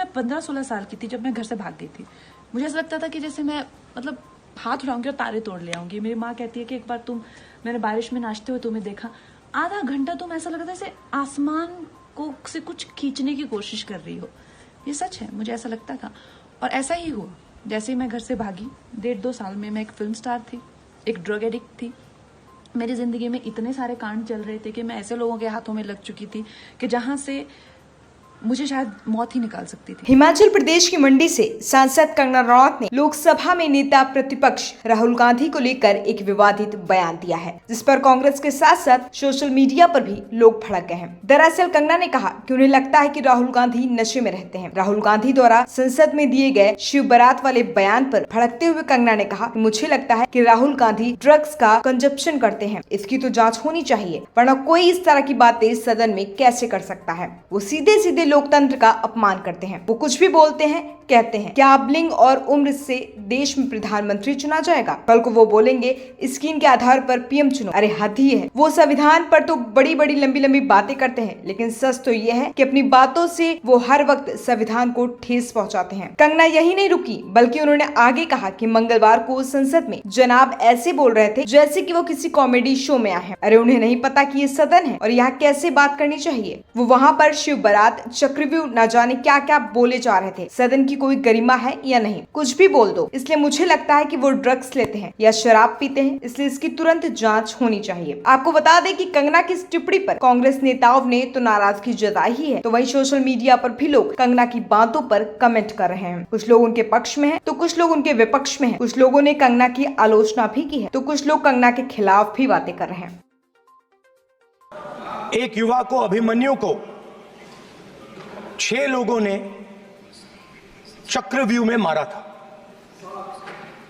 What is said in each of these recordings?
मैं 15-16 साल की थी जब मैं घर से भाग गई थी। मुझे ऐसा लगता था कि जैसे मैं मतलब हाथ उठाऊंगी और तारे तोड़ ले आऊंगी। मेरी माँ कहती है कि एक बार मैंने बारिश में नाचते हुए तुम्हें देखा, आधा घंटा तुम ऐसा लगा था जैसे आसमान को से कुछ खींचने की कोशिश कर रही हो। ये सच है, मुझे ऐसा लगता था और ऐसा ही हुआ। जैसे ही मैं घर से भागी, 1.5-2 साल में मैं एक फिल्म स्टार थी, एक ड्रग एडिक्ट थी। मेरी जिंदगी में इतने सारे कांड चल रहे थे कि मैं ऐसे लोगों के हाथों में लग चुकी थी कि जहां से मुझे शायद मौत ही निकाल सकती थी। हिमाचल प्रदेश की मंडी से सांसद कंगना रनौत ने लोकसभा में नेता प्रतिपक्ष राहुल गांधी को लेकर एक विवादित बयान दिया है, जिस पर कांग्रेस के साथ साथ सोशल मीडिया पर भी लोग भड़क गए हैं। दरअसल कंगना ने कहा कि उन्हें लगता है कि राहुल गांधी नशे में रहते हैं। राहुल गांधी द्वारा संसद में दिए गए शिव बारात वाले बयान पर भड़कते हुए कंगना ने कहा कि मुझे लगता है कि राहुल गांधी ड्रग्स का कंजप्शन करते हैं, इसकी तो जाँच होनी चाहिए, वरना कोई इस तरह की बातें सदन में कैसे कर सकता है। वो सीधे सीधे लोकतंत्र का अपमान करते हैं। वो कुछ भी बोलते हैं, कहते हैं क्या लिंग और उम्र से देश में प्रधानमंत्री चुना जाएगा? कल को वो बोलेंगे स्किन के आधार पर पीएम चुनो। अरे हद ही है। वो संविधान पर तो बड़ी बड़ी लंबी लंबी बातें करते हैं, लेकिन सच तो ये है कि अपनी बातों से वो हर वक्त संविधान को ठेस पहुंचाते हैं। कंगना यही नहीं रुकी, बल्कि उन्होंने आगे कहा कि मंगलवार को संसद में जनाब ऐसे बोल रहे थे जैसे कि वो किसी कॉमेडी शो में आए हैं। अरे उन्हें नहीं पता कि ये सदन है और यहाँ कैसे बात करनी चाहिए। वो वहाँ पर शिव बारात, चक्रव्यूह, न जाने क्या क्या बोले जा रहे थे। सदन की कोई गरिमा है या नहीं, कुछ भी बोल दो। इसलिए मुझे लगता है कि वो ड्रग्स लेते हैं या शराब पीते हैं, इसलिए इसकी तुरंत जांच होनी चाहिए। आपको बता दें कि कंगना की इस टिप्पणी पर कांग्रेस नेताओं ने तो नाराजगी जताई ही है, तो वहीं सोशल मीडिया पर भी लोग कंगना की बातों पर कमेंट कर रहे हैं। कुछ लोग उनके पक्ष में है तो कुछ लोग उनके विपक्ष में है। कुछ लोगों ने कंगना की आलोचना भी की है तो कुछ लोग कंगना के खिलाफ भी बातें कर रहे हैं। एक युवा को, अभिमन्यु को 6 लोगों ने चक्रव्यूह में मारा था।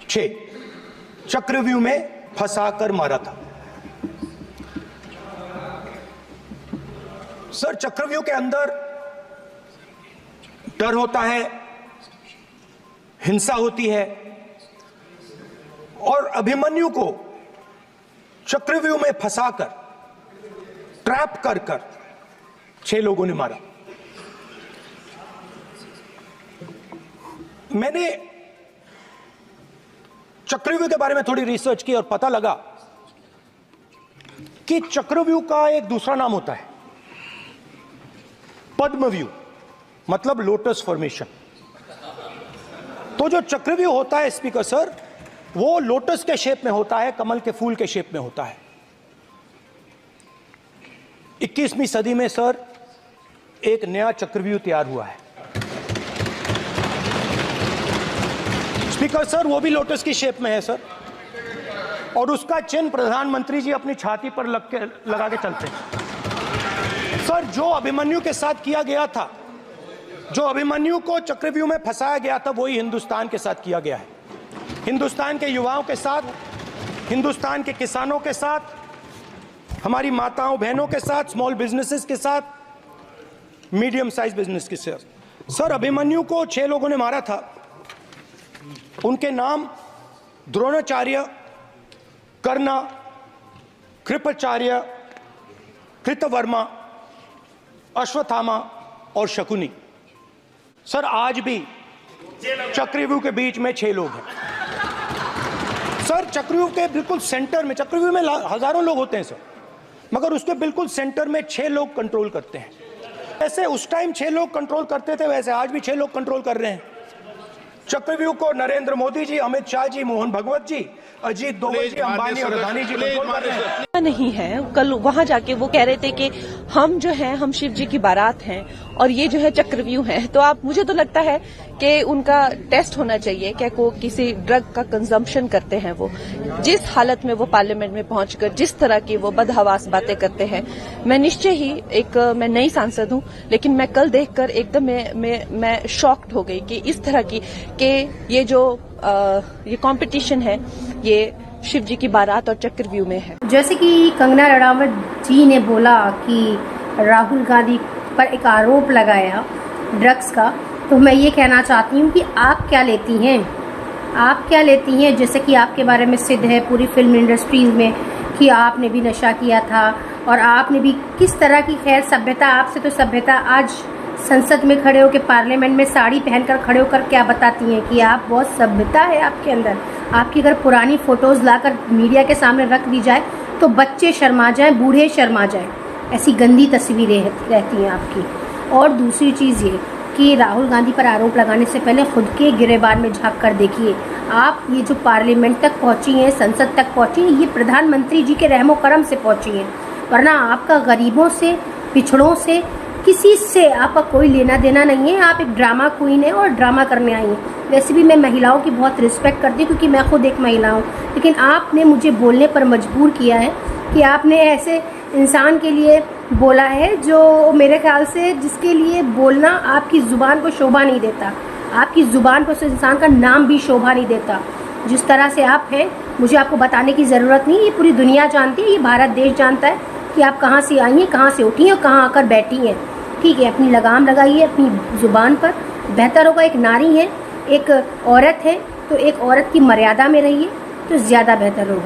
6 चक्रव्यूह में फंसाकर मारा था। सर, चक्रव्यूह के अंदर डर होता है, हिंसा होती है, और अभिमन्यु को चक्रव्यूह में फंसाकर, ट्रैप कर 6 लोगों ने मारा। मैंने चक्रव्यूह के बारे में थोड़ी रिसर्च की और पता लगा कि चक्रव्यूह का एक दूसरा नाम होता है पद्मव्यूह, मतलब लोटस फॉर्मेशन। तो जो चक्रव्यूह होता है स्पीकर सर, वो लोटस के शेप में होता है, कमल के फूल के शेप में होता है। 21वीं सदी में सर एक नया चक्रव्यूह तैयार हुआ है स्पीकर सर, वो भी लोटस की शेप में है सर, और उसका चिन्ह प्रधानमंत्री जी अपनी छाती पर लगा के चलते हैं। सर, जो अभिमन्यु के साथ किया गया था, जो अभिमन्यु को चक्रव्यूह में फंसाया गया था, वही हिंदुस्तान के साथ किया गया है। हिंदुस्तान के युवाओं के साथ, हिंदुस्तान के किसानों के साथ, हमारी माताओं बहनों के साथ, स्मॉल बिजनेसेस के साथ, मीडियम साइज बिजनेस के साथ। सर, अभिमन्यु को 6 लोगों ने मारा था। उनके नाम द्रोणाचार्य, कर्ण, कृपाचार्य, कृतवर्मा, अश्वत्थामा और शकुनी। सर, आज भी चक्रव्यूह के बीच में 6 लोग हैं। सर, चक्रव्यूह के बिल्कुल सेंटर में, चक्रव्यूह में हजारों लोग होते हैं सर, मगर उसके बिल्कुल सेंटर में 6 लोग कंट्रोल करते हैं। ऐसे उस टाइम 6 लोग कंट्रोल करते थे, वैसे आज भी 6 लोग कंट्रोल कर रहे हैं। चक्रव्यूह को नरेंद्र मोदी जी, अमित शाह जी, मोहन भगवत जी, अजीत दोवल जी, अंबानी और अदानी जी कंट्रोल कर रहे हैं। नहीं है। कल वहां जाके वो कह रहे थे कि हम जो हैं, हम शिव जी की बारात हैं और ये जो है चक्रव्यूह है। तो आप, मुझे तो लगता है कि उनका टेस्ट होना चाहिए क्या को किसी ड्रग का कंजम्पशन करते हैं। वो जिस हालत में वो पार्लियामेंट में पहुंचकर जिस तरह की वो बदहवास बातें करते हैं, मैं निश्चय ही मैं नई सांसद हूं, लेकिन मैं कल देखकर एकदम मैं शॉक्ड हो गई कि इस तरह की कि ये जो ये कंपटीशन है, ये शिव जी की बारात और चक्रव्यूह में है। जैसे कि कंगना रणावत जी ने बोला कि राहुल गांधी पर एक आरोप लगाया ड्रग्स का, तो मैं ये कहना चाहती हूँ कि आप क्या लेती हैं? आप क्या लेती हैं? जैसे कि आपके बारे में सिद्ध है पूरी फिल्म इंडस्ट्रीज में कि आपने भी नशा किया था और आपने भी किस तरह की, खैर सभ्यता, आपसे तो सभ्यता आज संसद में खड़े होकर, पार्लियामेंट में साड़ी पहनकर खड़े होकर क्या बताती हैं कि आप बहुत सभ्यता है आपके अंदर। आपकी अगर पुरानी फोटोज़ लाकर मीडिया के सामने रख दी जाए तो बच्चे शर्मा जाएं, बूढ़े शर्मा जाएं। ऐसी गंदी तस्वीरें रहती हैं आपकी। और दूसरी चीज़ ये कि राहुल गांधी पर आरोप लगाने से पहले खुद के गिरेबान में झांक कर देखिए। आप ये जो पार्लियामेंट तक पहुंची हैं, संसद तक पहुंची हैं, ये प्रधानमंत्री जी के रहमो करम से पहुंची हैं, वरना आपका गरीबों से, पिछड़ों से, किसी से आपका कोई लेना देना नहीं है। आप एक ड्रामा क्वीन है और ड्रामा करने आई हैं। वैसे भी मैं महिलाओं की बहुत रिस्पेक्ट करती हूँ क्योंकि मैं खुद एक महिला हूँ, लेकिन आपने मुझे बोलने पर मजबूर किया है कि आपने ऐसे इंसान के लिए बोला है जो मेरे ख्याल से, जिसके लिए बोलना आपकी ज़ुबान को शोभा नहीं देता। आपकी ज़ुबान को उस इंसान का नाम भी शोभा नहीं देता। जिस तरह से आप हैं, मुझे आपको बताने की ज़रूरत नहीं, ये पूरी दुनिया जानती है, ये भारत देश जानता है कि आप कहाँ से आई हैं, कहाँ से उठी हैं और कहाँ आकर बैठी हैं। ठीक है, अपनी लगाम लगाइए अपनी ज़ुबान पर। बेहतर होगा, एक नारी है, एक औरत है, तो एक औरत की मर्यादा में रहिए तो ज़्यादा बेहतर होगा।